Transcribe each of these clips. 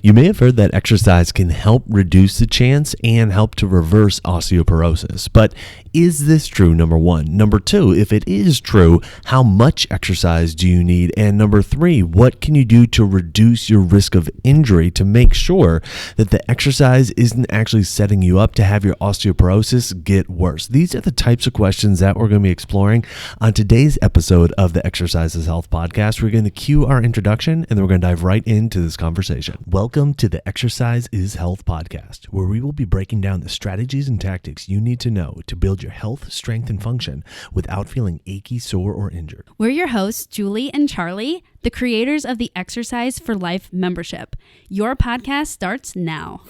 You may have heard that exercise can help reduce the chance and help to reverse osteoporosis. But is this true, number one? Number two, if it is true, how much exercise do you need? And number three, what can you do to reduce your risk of injury to make sure that the exercise isn't actually setting you up to have your osteoporosis get worse? These are the types of questions that we're going to be exploring on today's episode of the Exercise is Health podcast. We're going to cue our introduction and then we're going to dive right into this conversation. Welcome to the Exercise is Health podcast, where we will be breaking down the strategies and tactics you need to know to build your health, strength, and function without feeling achy, sore, or injured. We're your hosts, Julie and Charlie, the creators of the Exercise for Life membership. Your podcast starts now.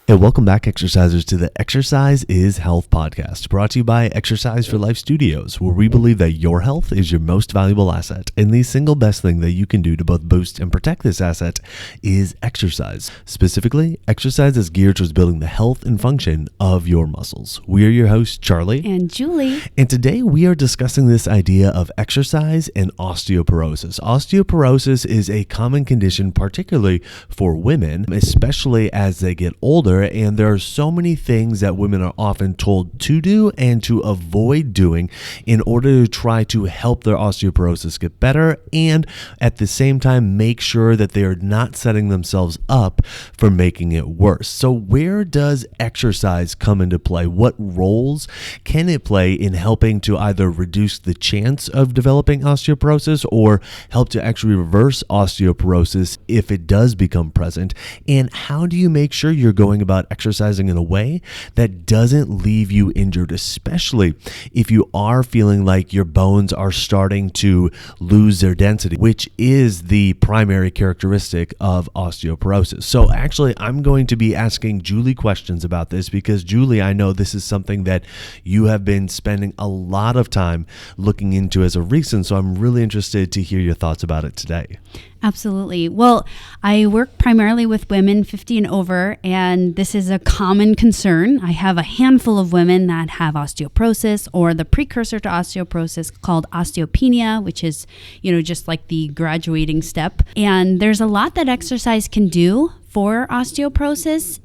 And welcome back, exercisers, to the Exercise is Health podcast, brought to you by Exercise for Life Studios, where we believe that your health is your most valuable asset. And the single best thing that you can do to both boost and protect this asset is exercise. Specifically, exercise is geared towards building the health and function of your muscles. We are your hosts, Charlie and Julie. And today we are discussing this idea of exercise and osteoporosis. Osteoporosis is a common condition, particularly for women, especially as they get older. And there are so many things that women are often told to do and to avoid doing in order to try to help their osteoporosis get better and at the same time make sure that they are not setting themselves up for making it worse. So where does exercise come into play? What roles can it play in helping to either reduce the chance of developing osteoporosis or help to actually reverse osteoporosis if it does become present? And how do you make sure you're going about exercising in a way that doesn't leave you injured, especially if you are feeling like your bones are starting to lose their density, which is the primary characteristic of osteoporosis. So actually, I'm going to be asking Julie questions about this because Julie, I know this is something that you have been spending a lot of time looking into as of recent, so I'm really interested to hear your thoughts about it today. Absolutely. Well, I work primarily with women 50 and over, and this is a common concern. I have a handful of women that have osteoporosis or the precursor to osteoporosis called osteopenia, which is, just like the graduating step. And there's a lot that exercise can do for osteoporosis.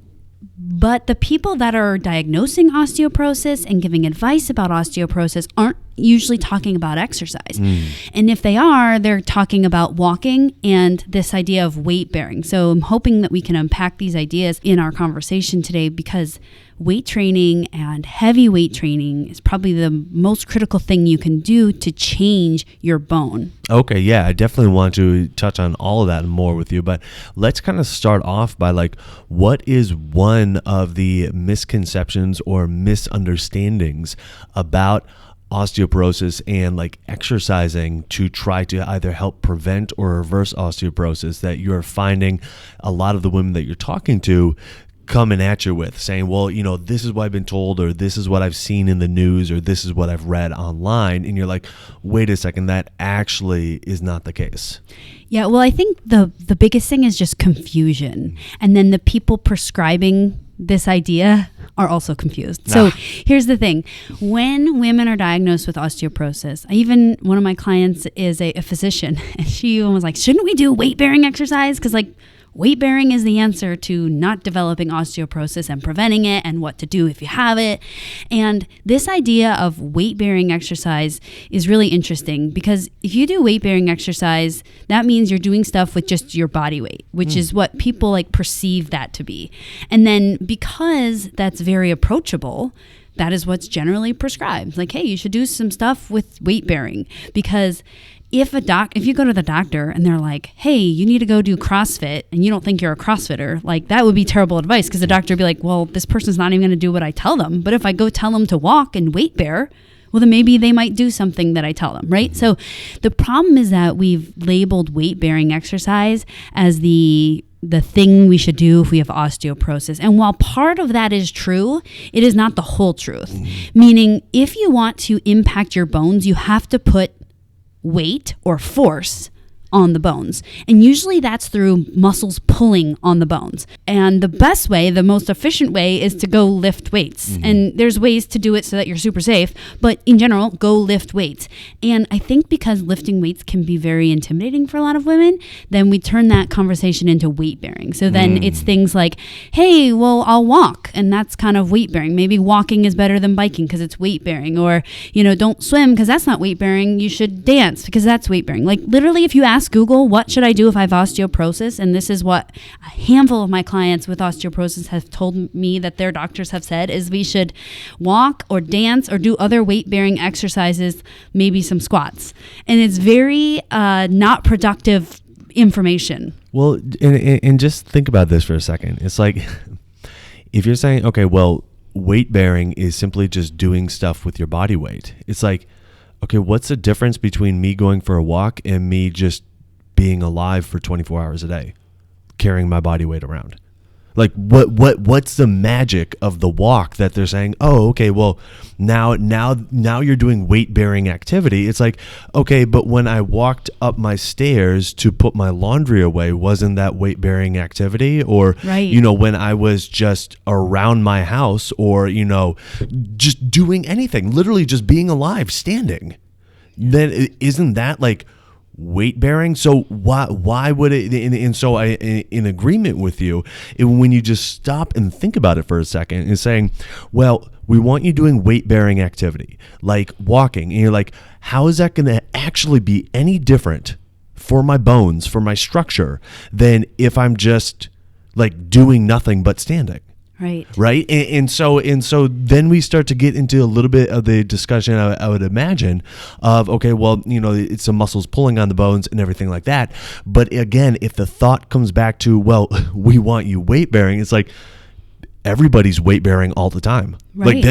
But the people that are diagnosing osteoporosis and giving advice about osteoporosis aren't usually talking about exercise. And if they are, they're talking about walking and this idea of weight bearing. So I'm hoping that we can unpack these ideas in our conversation today because weight training and heavy weight training is probably the most critical thing you can do to change your bone. Okay, yeah, I definitely want to touch on all of that and more with you, but let's kind of start off by what is one of the misconceptions or misunderstandings about osteoporosis and exercising to try to either help prevent or reverse osteoporosis that you're finding a lot of the women that you're talking to coming at you with, saying, well, this is what I've been told, or this is what I've seen in the news, or this is what I've read online. And you're like, wait a second, that actually is not the case. Yeah, well, I think the biggest thing is just confusion. And then the people prescribing this idea are also confused. So here's the thing. When women are diagnosed with osteoporosis, even one of my clients is a physician, and she was like, shouldn't we do weight-bearing exercise? Because weight bearing is the answer to not developing osteoporosis and preventing it and what to do if you have it. And this idea of weight bearing exercise is really interesting because if you do weight bearing exercise, that means you're doing stuff with just your body weight, which is what people perceive that to be. And then because that's very approachable, that is what's generally prescribed. Hey, you should do some stuff with weight bearing because if you go to the doctor and they're like, hey, you need to go do CrossFit and you don't think you're a CrossFitter, that would be terrible advice because the doctor would be like, well, this person's not even going to do what I tell them. But if I go tell them to walk and weight bear, well, then maybe they might do something that I tell them, right? So the problem is that we've labeled weight bearing exercise as the thing we should do if we have osteoporosis. And while part of that is true, it is not the whole truth. Meaning if you want to impact your bones, you have to put weight or force on the bones. And usually that's through muscles pulling on the bones. And the best way, the most efficient way, is to go lift weights. And there's ways to do it so that you're super safe, but in general, go lift weights. And I think because lifting weights can be very intimidating for a lot of women, then we turn that conversation into weight bearing. So then it's things like, hey, well, I'll walk. And that's kind of weight bearing. Maybe walking is better than biking because it's weight bearing. Or, don't swim because that's not weight bearing. You should dance because that's weight bearing. Like literally, if you ask Google, what should I do if I have osteoporosis? And this is what a handful of my clients with osteoporosis have told me that their doctors have said is we should walk or dance or do other weight bearing exercises, maybe some squats. And it's very not productive information. Well, and just think about this for a second. It's like, if you're saying, okay, well, weight bearing is simply just doing stuff with your body weight. It's like, okay, what's the difference between me going for a walk and me just being alive for 24 hours a day, carrying my body weight around? Like what's the magic of the walk that they're saying, oh, okay, well, now you're doing weight bearing activity. It's like, okay, but when I walked up my stairs to put my laundry away, wasn't that weight bearing activity? Or, right. When I was just around my house or, just doing anything, literally just being alive, standing, then isn't that like weight bearing? So why would it? And so I, in agreement with you, when you just stop and think about it for a second, and saying, well, we want you doing weight bearing activity like walking, and you're like, how is that going to actually be any different for my bones, for my structure, than if I'm just like doing nothing but standing? Right. And so then we start to get into a little bit of the discussion, I would imagine, of, okay, well, it's the muscles pulling on the bones and everything like that. But again, if the thought comes back to, well, we want you weight bearing, it's like everybody's weight bearing all the time. Right.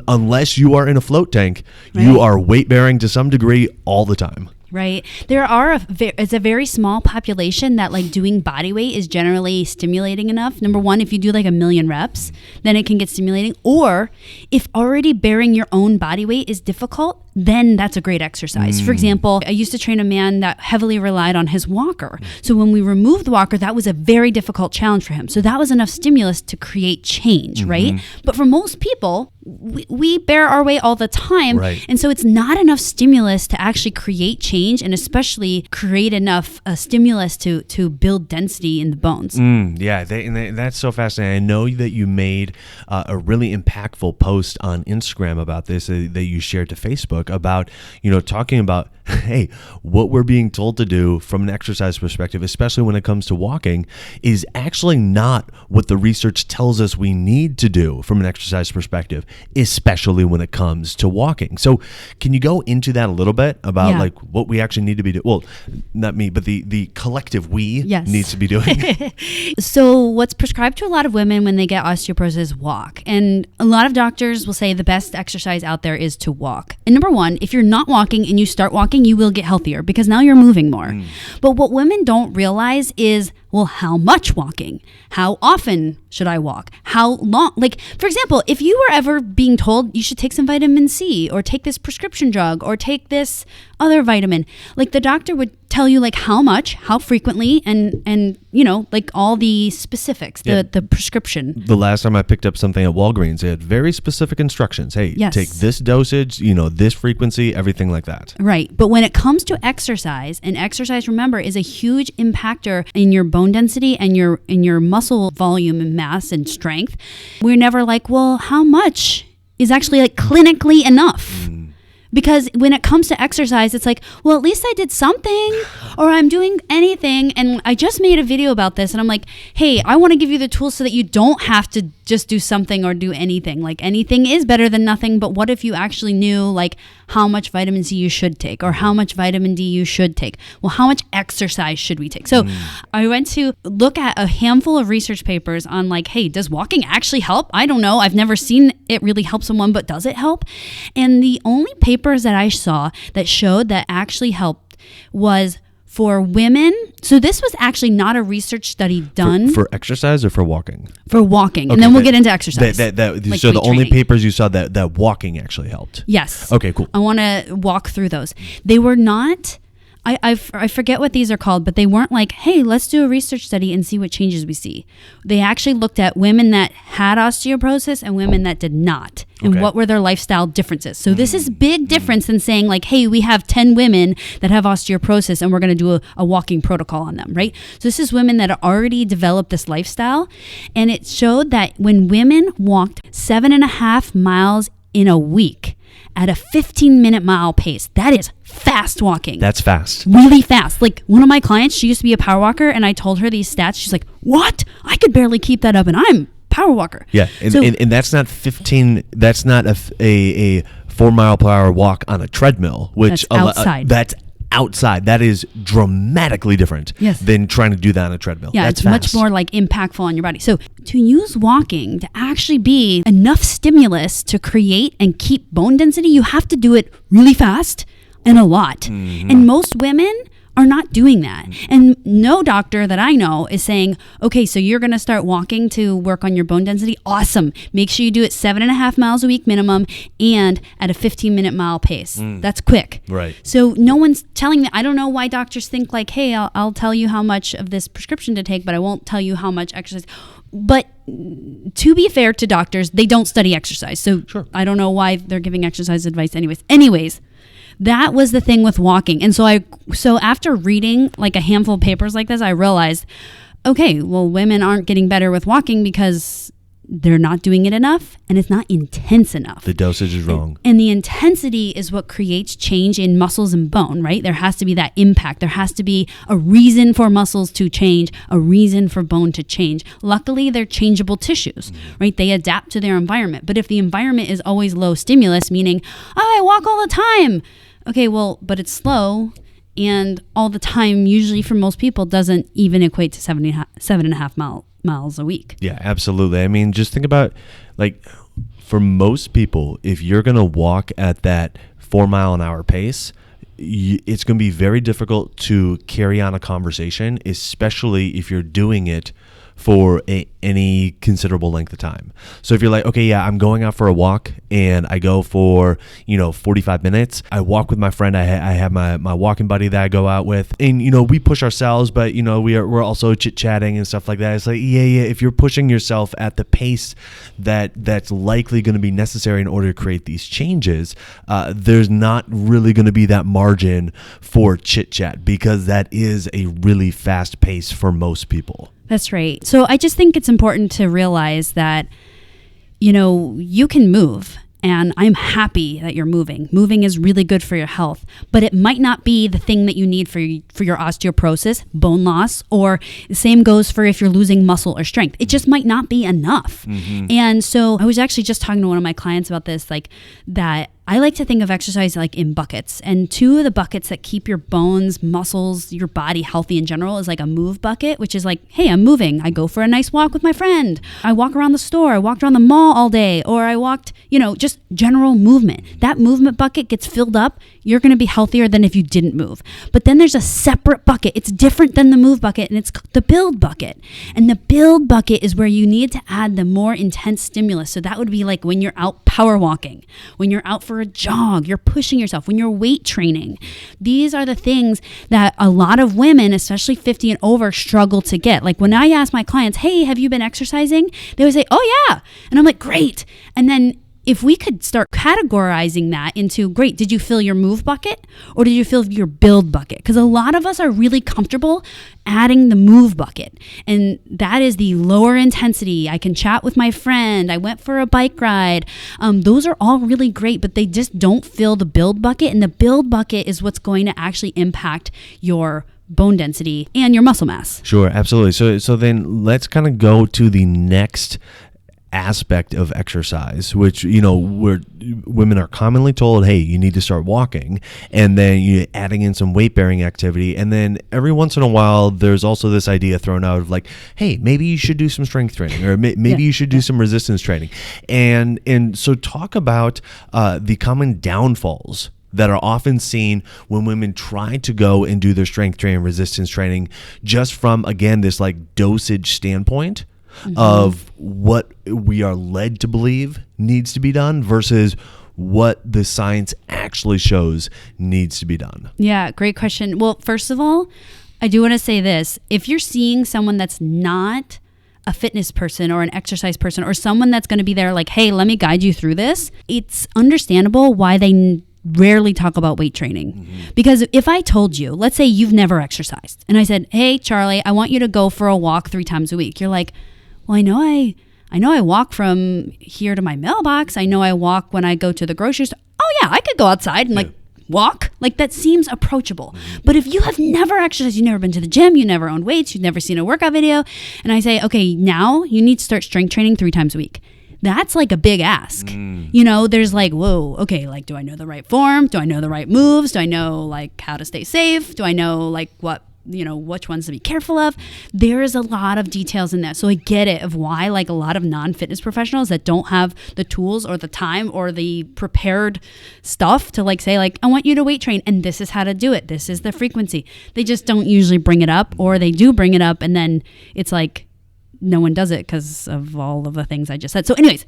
Unless you are in a float tank, you are weight bearing to some degree all the time. Right. It's a very small population that like doing body weight is generally stimulating enough. Number one, if you do like 1,000,000 reps, then it can get stimulating. Or if already bearing your own body weight is difficult, then that's a great exercise. For example, I used to train a man that heavily relied on his walker. So when we removed the walker, that was a very difficult challenge for him. So that was enough stimulus to create change, right? But for most people, we bear our weight all the time. Right. And so it's not enough stimulus to actually create change and especially create enough stimulus to build density in the bones. That's so fascinating. I know that you made a really impactful post on Instagram about this that you shared to Facebook about, talking about, hey, what we're being told to do from an exercise perspective, especially when it comes to walking, is actually not what the research tells us we need to do from an exercise perspective, especially when it comes to walking. So can you go into that a little bit about like what we actually need to be doing? Well, not me, but the collective needs to be doing. So what's prescribed to a lot of women when they get osteoporosis is walk. And a lot of doctors will say the best exercise out there is to walk. And number one, if you're not walking and you start walking, you will get healthier because now you're moving more. But what women don't realize is, well, how much walking? How often should I walk? How long? Like, for example, if you were ever being told you should take some vitamin C or take this prescription drug or take this other vitamin, like the doctor would tell you like how much, how frequently, and like all the specifics, the prescription. The last time I picked up something at Walgreens, they had very specific instructions. Hey, take this dosage, this frequency, everything like that. Right. But when it comes to exercise, and exercise, remember, is a huge impactor in your bone density and your muscle volume and mass and strength, we're never like, well, how much is actually like clinically enough? Because when it comes to exercise, it's like, well, at least I did something or I'm doing anything. And I just made a video about this and I'm like, hey, I want to give you the tools so that you don't have to just do something or do anything. Like anything is better than nothing. But what if you actually knew like how much vitamin C you should take or how much vitamin D you should take? Well, how much exercise should we take? So I went to look at a handful of research papers on like, hey, does walking actually help? I don't know. I've never seen it really help someone, but does it help? And the only papers that I saw that showed that actually helped was for women. So this was actually not a research study done. For exercise or for walking? For walking. Okay, and then we'll get into exercise. So the only papers you saw that walking actually helped? Yes. Okay, cool. I want to walk through those. They were not I forget what these are called, but they weren't like, hey, let's do a research study and see what changes we see. They actually looked at women that had osteoporosis and women that did not, and what were their lifestyle differences. So this is big difference than saying like, hey, we have 10 women that have osteoporosis and we're going to do a walking protocol on them, right? So this is women that already developed this lifestyle, and it showed that when women walked 7.5 miles in a week at a 15-minute mile pace, that is fast walking. That's fast. Really fast. Like one of my clients, she used to be a power walker, and I told her these stats. She's like, what? I could barely keep that up, and I'm power walker. Yeah, and that's not 15. That's not a 4 mile per hour walk on a treadmill, which that's outside. That's outside. That is dramatically different than trying to do that on a treadmill. Yeah, that's it's fast. much more like impactful on your body. So to use walking to actually be enough stimulus to create and keep bone density, you have to do it really fast and a lot. Mm-hmm. And most women are not doing that. And no doctor that I know is saying, okay, so you're going to start walking to work on your bone density. Awesome. Make sure you do it 7.5 miles a week minimum and at a 15-minute mile pace. That's quick. Right. So no one's telling me. I don't know why doctors think like, hey, I'll tell you how much of this prescription to take, but I won't tell you how much exercise. But to be fair to doctors, they don't study exercise. So I don't know why they're giving exercise advice anyways. That was the thing with walking. And so after reading like a handful of papers like this, I realized, okay, well, women aren't getting better with walking because they're not doing it enough and it's not intense enough. The dosage is wrong. And the intensity is what creates change in muscles and bone, right? There has to be that impact. There has to be a reason for muscles to change, a reason for bone to change. Luckily, they're changeable tissues, right? They adapt to their environment. But if the environment is always low stimulus, meaning, I walk all the time. Okay, well, but it's slow, and all the time, usually for most people, doesn't even equate to 7.5 miles a week. Yeah, absolutely. I mean, just think about, like, for most people, if you're going to walk at that 4 mile an hour pace, it's going to be very difficult to carry on a conversation, especially if you're doing it for any considerable length of time. So if you're like, okay, yeah, I'm going out for a walk and I go for, 45 minutes. I walk with my friend. I have my walking buddy that I go out with, and, we push ourselves, but, we're also chit-chatting and stuff like that. It's like, yeah, if you're pushing yourself at the pace that's likely going to be necessary in order to create these changes, there's not really going to be that margin for chit-chat because that is a really fast pace for most people. That's right. So I just think it's important to realize that, you can move, and I'm happy that you're moving. Moving is really good for your health, but it might not be the thing that you need for your osteoporosis, bone loss, or the same goes for if you're losing muscle or strength. It just might not be enough. Mm-hmm. And so I was actually just talking to one of my clients about this, like that I like to think of exercise like in buckets, and two of the buckets that keep your bones, muscles, your body healthy in general is like a move bucket, which is like, hey, I'm moving. I go for a nice walk with my friend. I walk around the store. I walked around the mall all day, or I walked, just general movement. That movement bucket gets filled up. You're going to be healthier than if you didn't move. But then there's a separate bucket. It's different than the move bucket, and it's the build bucket. And the build bucket is where you need to add the more intense stimulus. So that would be like when you're out power walking, when you're out for a jog, you're pushing yourself, when you're weight training. These are the things that a lot of women, especially 50 and over, struggle to get. Like when I ask my clients, hey, have you been exercising? They would say, oh yeah. And I'm like, great. And then if we could start categorizing that into, great, did you fill your move bucket or did you fill your build bucket? Because a lot of us are really comfortable adding the move bucket. And that is the lower intensity. I can chat with my friend. I went for a bike ride. Those are all really great, but they just don't fill the build bucket. And the build bucket is what's going to actually impact your bone density and your muscle mass. Sure, absolutely. So then let's kind of go to the next aspect of exercise, which where women are commonly told, hey, you need to start walking, and then you're adding in some weight bearing activity, and then every once in a while there's also this idea thrown out of like, hey, maybe you should do some strength training, or maybe you should do some resistance training, and so talk about the common downfalls that are often seen when women try to go and do their strength training, resistance training, just from, again, this like dosage standpoint. Mm-hmm. Of what we are led to believe needs to be done versus what the science actually shows needs to be done? Yeah, great question. Well, first of all, I do want to say this. If you're seeing someone that's not a fitness person or an exercise person or someone that's going to be there like, hey, let me guide you through this, it's understandable why they rarely talk about weight training. Because if I told you, let's say you've never exercised, and I said, hey, Charlie, I want you to go for a walk 3 times a week. You're like, well, I know I walk from here to my mailbox. I know I walk when I go to the grocery store. Oh yeah, I could go outside and walk. Like that seems approachable. But if you have never exercised, you've never been to the gym, you never owned weights, you've never seen a workout video, and I say, okay, now you need to start strength training 3 times a week. That's like a big ask. You know, there's like, whoa, okay, like, do I know the right form? Do I know the right moves? Do I know like how to stay safe? Do I know like which ones to be careful of? There is a lot of details in that. So I get it of why like a lot of non-fitness professionals that don't have the tools or the time or the prepared stuff to like say like, I want you to weight train and this is how to do it. This is the frequency. They just don't usually bring it up, or they do bring it up and then it's like, no one does it because of all of the things I just said. So anyways,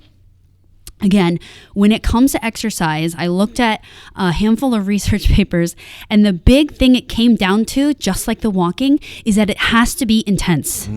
again, when it comes to exercise, I looked at a handful of research papers, and the big thing it came down to, just like the walking, is that it has to be intense.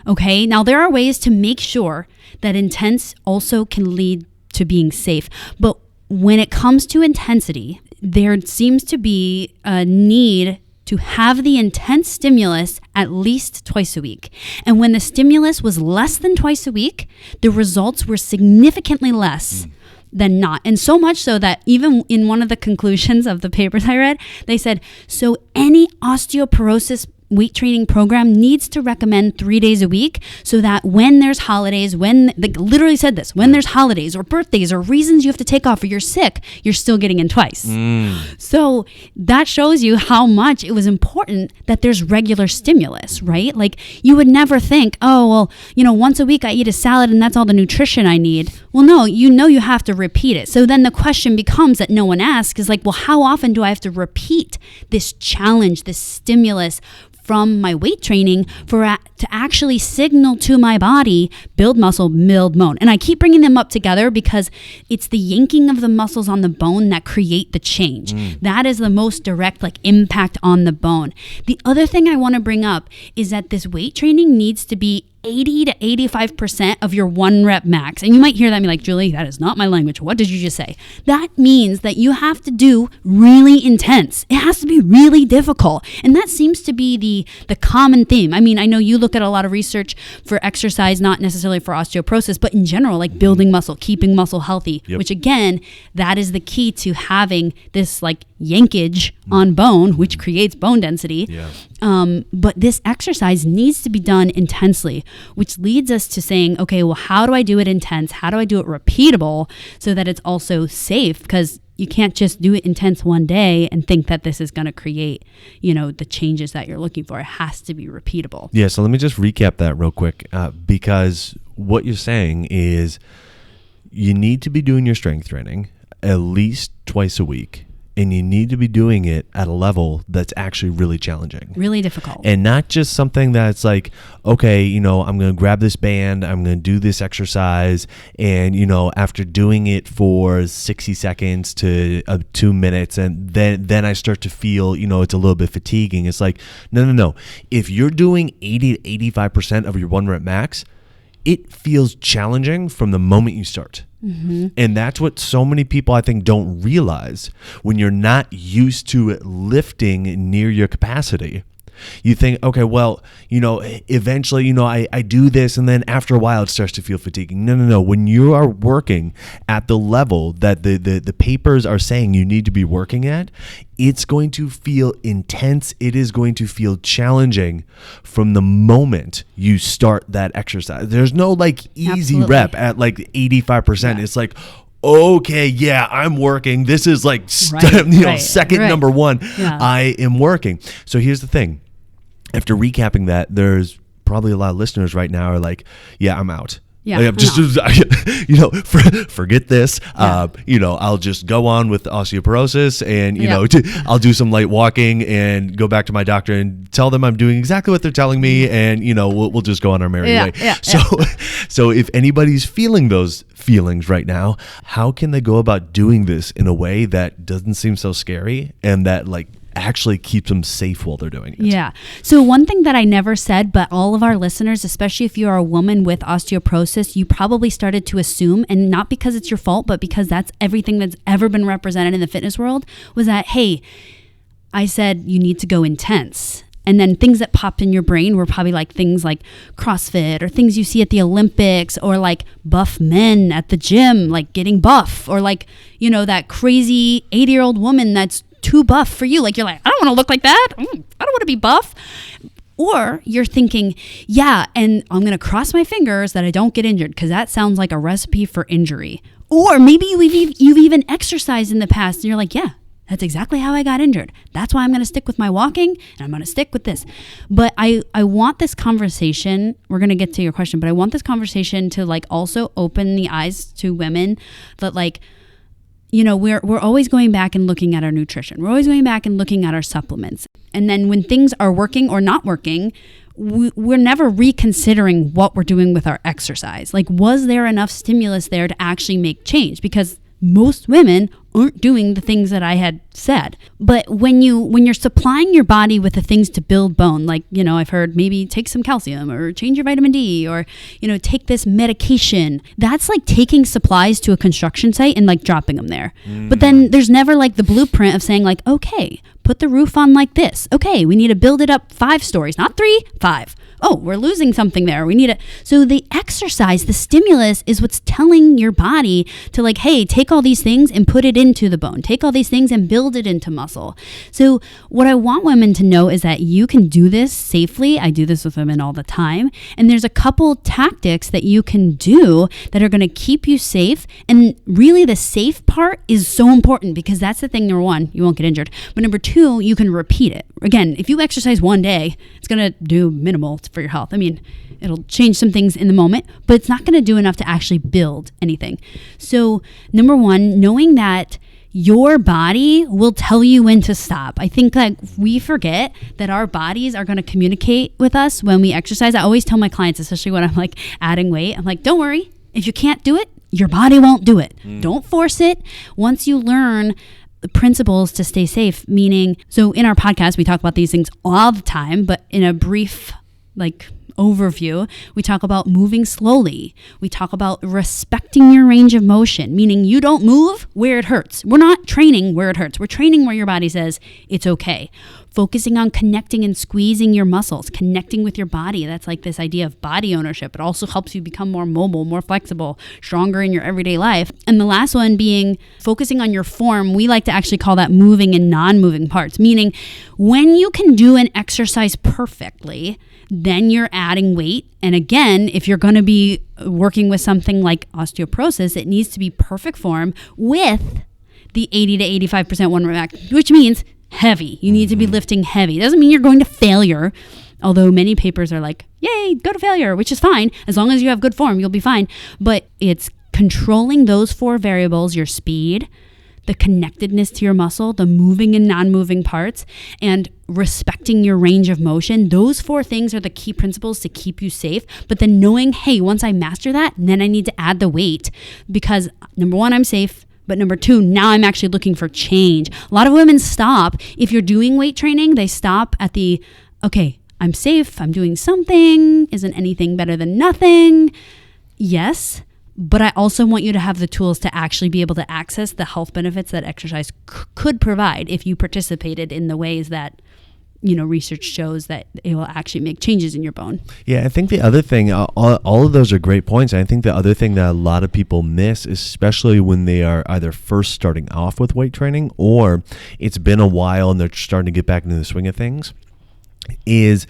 Okay? Now, there are ways to make sure that intense also can lead to being safe. But when it comes to intensity, there seems to be a need to have the intense stimulus at least twice a week. And when the stimulus was less than twice a week, the results were significantly less than not. And so much so that even in one of the conclusions of the papers I read, they said, so any osteoporosis weight training program needs to recommend 3 days a week so that when there's holidays, when they literally said this, when there's holidays or birthdays or reasons you have to take off or you're sick, you're still getting in twice. So that shows you how much it was important that there's regular stimulus, right? Like you would never think, oh, well, once a week I eat a salad and that's all the nutrition I need. Well, no, you have to repeat it. So then the question becomes that no one asks is like, well, how often do I have to repeat this challenge, this stimulus from my weight training to actually signal to my body, build muscle, build bone? And I keep bringing them up together because it's the yanking of the muscles on the bone that create the change. That is the most direct impact on the bone. The other thing I want to bring up is that this weight training needs to be 80 to 85% of your 1 rep max. And you might hear that and be like, Julie, that is not my language. What did you just say? That means that you have to do really intense. It has to be really difficult. And that seems to be the common theme. I mean, I know you look at a lot of research for exercise, not necessarily for osteoporosis, but in general, like building muscle, keeping muscle healthy, which again, that is the key to having this yankage on bone, which creates bone density. But this exercise needs to be done intensely, which leads us to saying, okay, well, how do I do it intense? How do I do it repeatable so that it's also safe? Because you can't just do it intense one day and think that this is going to create, the changes that you're looking for. It has to be repeatable. Yeah. So let me just recap that real quick, because what you're saying is you need to be doing your strength training at least twice a week. And you need to be doing it at a level that's actually really challenging. Really difficult. And not just something that's like, okay, I'm going to grab this band, I'm going to do this exercise, and, after doing it for 60 seconds to 2 minutes, and then I start to feel, it's a little bit fatiguing. It's like, no. If you're doing 80 to 85% of your 1 rep max, it feels challenging from the moment you start. And that's what so many people, I think, don't realize. When you're not used to lifting near your capacity, you think, okay, well, eventually, I do this, and then after a while it starts to feel fatiguing. No. When you are working at the level that the papers are saying you need to be working at, it's going to feel intense. It is going to feel challenging from the moment you start that exercise. There's no easy rep at 85%. It's like, okay, yeah, I'm working. This is second number 1. I am working. So here's the thing. After recapping that, there's probably a lot of listeners right now are like, yeah, I'm out. Yeah, I'm just, forget this. I'll just go on with osteoporosis, and I'll do some light walking and go back to my doctor and tell them I'm doing exactly what they're telling me, and we'll just go on our merry way. So if anybody's feeling those feelings right now. How can they go about doing this in a way that doesn't seem so scary and that like actually keeps them safe while they're doing it? Yeah. So one thing that I never said, but all of our listeners, especially if you are a woman with osteoporosis, you probably started to assume, and not because it's your fault, but because that's everything that's ever been represented in the fitness world, was that, hey, I said you need to go intense. And then things that popped in your brain were probably like things like CrossFit or things you see at the Olympics or like buff men at the gym, like getting buff, or like, you know, that crazy 80-year-old woman that's too buff for you. Like, you're like, I don't want to look like that. I don't want to be buff. Or you're thinking, yeah, and I'm going to cross my fingers that I don't get injured, because that sounds like a recipe for injury. Or maybe you've even exercised in the past and you're like, yeah, that's exactly how I got injured. That's why I'm going to stick with my walking, and I'm going to stick with this. But I want this conversation, we're going to get to your question, but I want this conversation to like also open the eyes to women that like, you know, we're always going back and looking at our nutrition. We're always going back and looking at our supplements. And then when things are working or not working, we're never reconsidering what we're doing with our exercise. Like, was there enough stimulus there to actually make change? Because most women aren't doing the things that I had said. But when you're supplying your body with the things to build bone, like, you know, I've heard maybe take some calcium or change your vitamin D, or, you know, take this medication. That's like taking supplies to a construction site and like dropping them there. But then there's never like the blueprint of saying like, okay, put the roof on like this. Okay, we need to build it up 5 stories, not 3, 5. Oh, we're losing something there. We need it. So the exercise, the stimulus is what's telling your body to like, hey, take all these things and put it into the bone. Take all these things and build it into muscle. So what I want women to know is that you can do this safely. I do this with women all the time. And there's a couple tactics that you can do that are going to keep you safe. And really the safe part is so important, because that's the thing. Number one, you won't get injured. But number two, you can repeat it. Again, if you exercise one day, it's going to do minimal for your health. I mean, it'll change some things in the moment, but it's not going to do enough to actually build anything. So number one, knowing that your body will tell you when to stop. I think that we forget that our bodies are going to communicate with us when we exercise. I always tell my clients, especially when I'm like adding weight, I'm like, don't worry. If you can't do it, your body won't do it. Don't force it. Once you learn the principles to stay safe, meaning, so in our podcast, we talk about these things all the time, but in a brief like overview, we talk about moving slowly. We talk about respecting your range of motion, meaning you don't move where it hurts. We're not training where it hurts. We're training where your body says it's okay. Focusing on connecting and squeezing your muscles, connecting with your body. That's like this idea of body ownership. It also helps you become more mobile, more flexible, stronger in your everyday life. And the last one being focusing on your form. We like to actually call that moving and non-moving parts, meaning when you can do an exercise perfectly, then you're adding weight. And again, if you're going to be working with something like osteoporosis, it needs to be perfect form with the 80 to 85% one rep max, which means heavy. You need to be lifting heavy. It doesn't mean you're going to failure, although many papers are like, yay, go to failure, which is fine. As long as you have good form, you'll be fine. But it's controlling those 4 variables: your speed, the connectedness to your muscle, the moving and non-moving parts, and respecting your range of motion. Those 4 things are the key principles to keep you safe. But then knowing, hey, once I master that, then I need to add the weight, because number one, I'm safe. But number 2, now I'm actually looking for change. A lot of women stop. If you're doing weight training, they stop at the, okay, I'm safe. I'm doing something. Isn't anything better than nothing? Yes. But I also want you to have the tools to actually be able to access the health benefits that exercise could provide if you participated in the ways that, you know, research shows that it will actually make changes in your bone. Yeah, I think the other thing, all of those are great points. I think the other thing that a lot of people miss, especially when they are either first starting off with weight training or it's been a while and they're starting to get back into the swing of things, is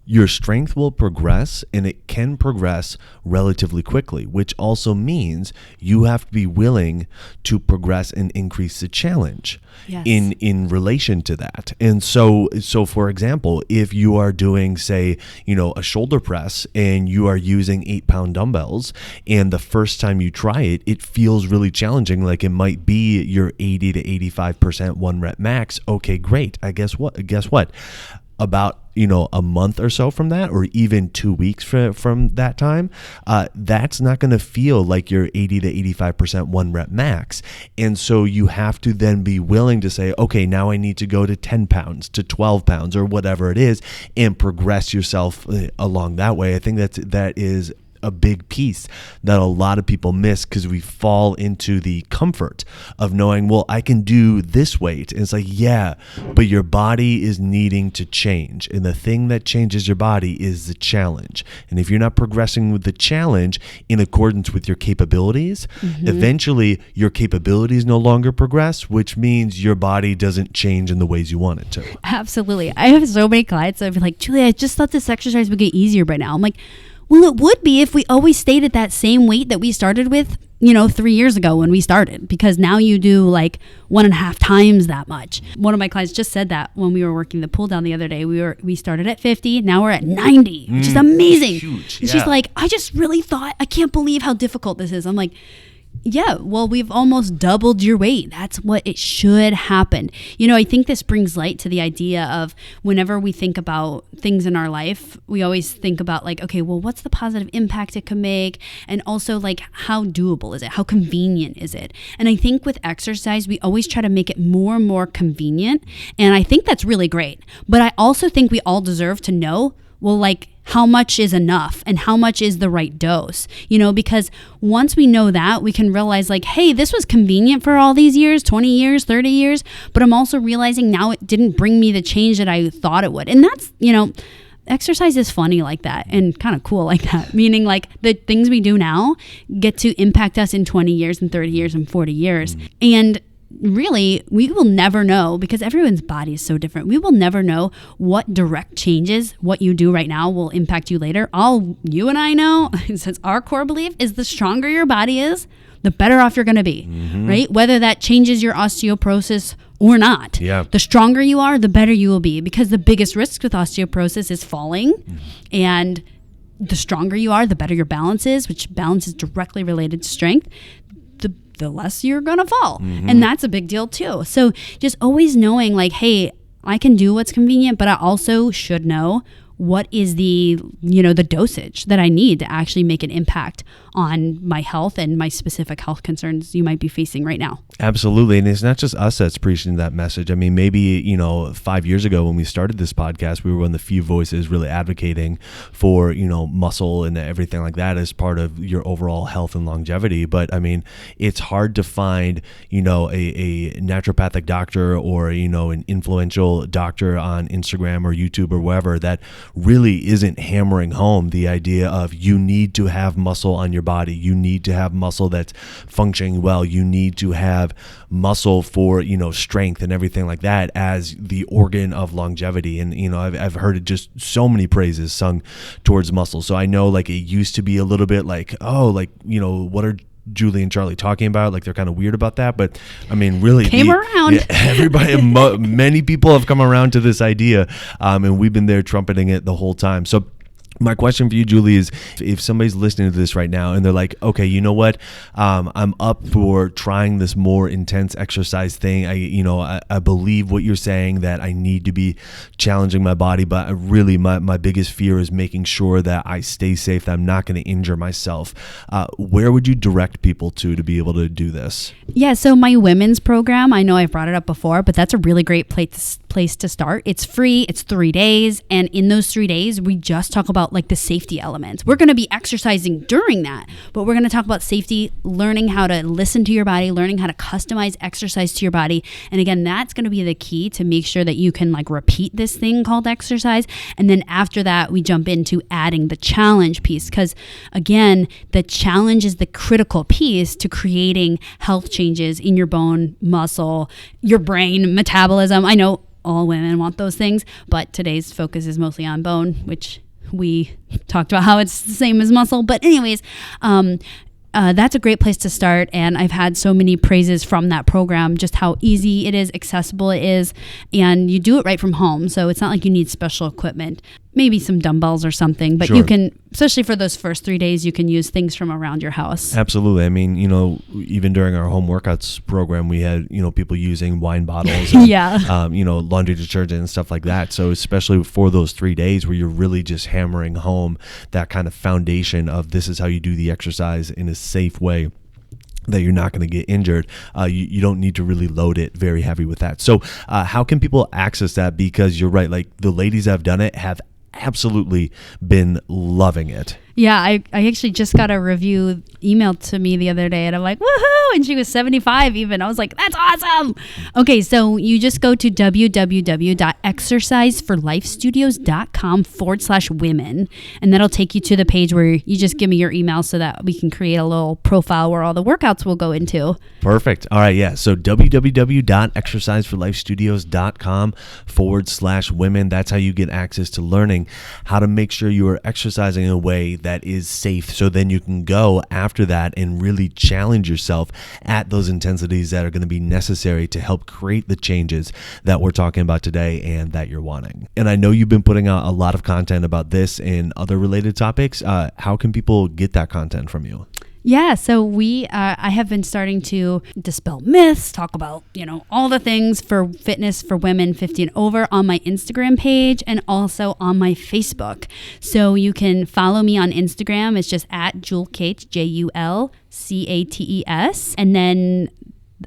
your strength will progress, and it can progress relatively quickly, which also means you have to be willing to progress and increase the challenge. Yes. in relation to that. And so for example, if you are doing, say, you know, a shoulder press and you are using 8-pound dumbbells, and the first time you try it, it feels really challenging, like it might be your 80 to 85% one rep max. Okay, great. Guess what? about a month or so from that, or even 2 weeks from that time, that's not going to feel like your 80 to 85% 1 rep max. And so you have to then be willing to say, okay, now I need to go to 10 pounds, to 12 pounds, or whatever it is, and progress yourself along that way. I think that is a big piece that a lot of people miss, because we fall into the comfort of knowing, well, I can do this weight. And it's like, yeah, but your body is needing to change. And the thing that changes your body is the challenge. And if you're not progressing with the challenge in accordance with your capabilities, eventually your capabilities no longer progress, which means your body doesn't change in the ways you want it to. Absolutely. I have so many clients that be like, Julie, I just thought this exercise would get easier by now. I'm like, well, it would be if we always stayed at that same weight that we started with, 3 years ago when we started, because now you do like 1.5 times that much. One of my clients just said that when we were working the pull down the other day. We started at 50, now we're at 90, which is amazing. Huge, and she's like, I just really thought, I can't believe how difficult this is. I'm like, yeah, well, we've almost doubled your weight. That's what it should happen. I think this brings light to the idea of whenever we think about things in our life, we always think about like, okay, well, what's the positive impact it can make? And also like, how doable is it? How convenient is it? And I think with exercise, we always try to make it more and more convenient. And I think that's really great. But I also think we all deserve to know, well, like, how much is enough and how much is the right dose, because once we know that, we can realize like, hey, this was convenient for all these years, 20 years, 30 years, but I'm also realizing now it didn't bring me the change that I thought it would. And that's, exercise is funny like that and kind of cool like that, meaning like the things we do now get to impact us in 20 years and 30 years and 40 years. And really, we will never know, because everyone's body is so different. We will never know what direct changes what you do right now will impact you later. All you and I know, since our core belief is the stronger your body is, the better off you're going to be, right? Whether that changes your osteoporosis or not. Yeah. The stronger you are, the better you will be, because the biggest risk with osteoporosis is falling. And the stronger you are, the better your balance is, which balance is directly related to strength. The less you're going to fall. And that's a big deal too. So just always knowing like, hey, I can do what's convenient, but I also should know what is the dosage that I need to actually make an impact on my health and my specific health concerns you might be facing right now. Absolutely. And it's not just us that's preaching that message. I mean, maybe, 5 years ago when we started this podcast, we were one of the few voices really advocating for, muscle and everything like that as part of your overall health and longevity. But I mean, it's hard to find, a naturopathic doctor or, an influential doctor on Instagram or YouTube or wherever that really isn't hammering home the idea of you need to have muscle on your body. You need to have muscle that's functioning well. You need to have muscle for, strength and everything like that as the organ of longevity. And, I've heard it just so many praises sung towards muscle. So I know like it used to be a little bit like, oh, like, what are Julie and Charlie talking about? Like they're kind of weird about that, but I mean, really came around. Yeah, everybody, many people have come around to this idea, and we've been there trumpeting it the whole time. So my question for you, Julie, is if somebody's listening to this right now and they're like, okay, you know what? I'm up for trying this more intense exercise thing. I believe what you're saying, that I need to be challenging my body, but really my biggest fear is making sure that I stay safe, that I'm not going to injure myself. Where would you direct people to be able to do this? Yeah, so my women's program, I know I've brought it up before, but that's a really great place to start. It's free. It's 3 days. And in those 3 days, we just talk about like the safety elements. We're going to be exercising during that, but we're going to talk about safety, learning how to listen to your body, learning how to customize exercise to your body. And again, that's going to be the key to make sure that you can like repeat this thing called exercise. And then after that, we jump into adding the challenge piece, because again, the challenge is the critical piece to creating health changes in your bone, muscle, your brain, metabolism. I know all women want those things, but today's focus is mostly on bone, which we talked about how it's the same as muscle. But anyways, that's a great place to start. And I've had so many praises from that program, just how easy it is, accessible it is, and you do it right from home. So it's not like you need special equipment. maybe some dumbbells or something, but Sure. you can, especially for those first 3 days, you can use things from around your house. Absolutely. I mean, even during our home workouts program, we had, people using wine bottles and, Yeah. laundry detergent and stuff like that. So especially for those 3 days where you're really just hammering home that kind of foundation of this is how you do the exercise in a safe way, that you're not going to get injured, you don't need to really load it very heavy with that. So how can people access that? Because you're right, like the ladies that have done it have absolutely been loving it. Yeah, I actually just got a review emailed to me the other day, and I'm like, woohoo! And she was 75 even. I was like, that's awesome. Okay, so you just go to www.exerciseforlifestudios.com/women, and that'll take you to the page where you just give me your email so that we can create a little profile where all the workouts will go into. Perfect. All right, yeah. So www.exerciseforlifestudios.com/women. That's how you get access to learning how to make sure you are exercising in a way that is safe, so then you can go after that and really challenge yourself at those intensities that are going to be necessary to help create the changes that we're talking about today and that you're wanting. And I know you've been putting out a lot of content about this and other related topics. How can people get that content from you? Yeah, so I have been starting to dispel myths, talk about, all the things for fitness for women 50 and over on my Instagram page and also on my Facebook. So you can follow me on Instagram. It's just at Julcates, JULCATES. And then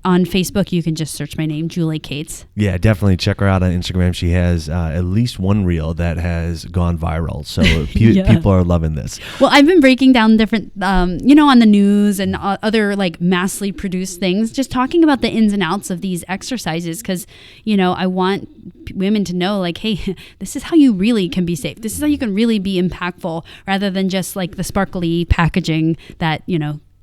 on Facebook, you can just search my name, Julie Cates. Yeah, definitely check her out on Instagram. She has at least one reel that has gone viral. So people are loving this. Well, I've been breaking down different, on the news and other like massively produced things, just talking about the ins and outs of these exercises because, I want women to know like, hey, this is how you really can be safe. This is how you can really be impactful rather than just like the sparkly packaging that,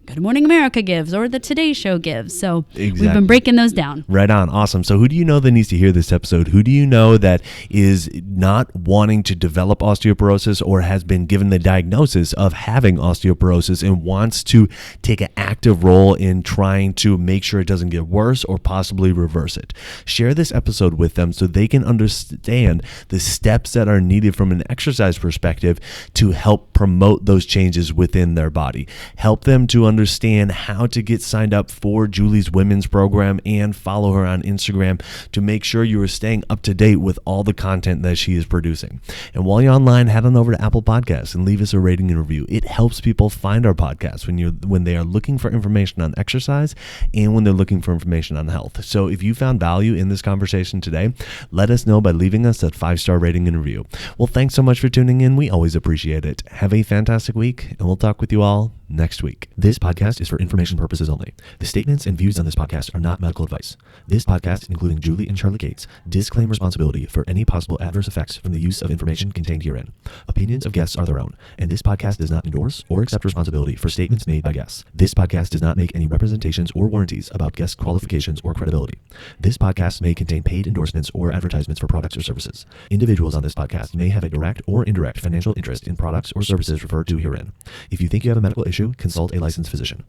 Good Morning America gives or the Today Show gives. So We've been breaking those down. Right on. Awesome. So who do you know that needs to hear this episode? Who do you know that is not wanting to develop osteoporosis or has been given the diagnosis of having osteoporosis and wants to take an active role in trying to make sure it doesn't get worse or possibly reverse it? Share this episode with them so they can understand the steps that are needed from an exercise perspective to help promote those changes within their body. Help them to understand how to get signed up for Julie's women's program and follow her on Instagram to make sure you are staying up to date with all the content that she is producing. And while you're online, head on over to Apple Podcasts and leave us a rating and review. It helps people find our podcast when they are looking for information on exercise and when they're looking for information on health. So if you found value in this conversation today, let us know by leaving us a 5-star rating and review. Well, thanks so much for tuning in. We always appreciate it. Have a fantastic week, and we'll talk with you all next week. This podcast is for information purposes only. The statements and views on this podcast are not medical advice. This podcast, including Julie and Charlie Cates, disclaim responsibility for any possible adverse effects from the use of information contained herein. Opinions of guests are their own, and this podcast does not endorse or accept responsibility for statements made by guests. This podcast does not make any representations or warranties about guest qualifications or credibility. This podcast may contain paid endorsements or advertisements for products or services. Individuals on this podcast may have a direct or indirect financial interest in products or services referred to herein. If you think you have a medical issue, consult a licensed physician.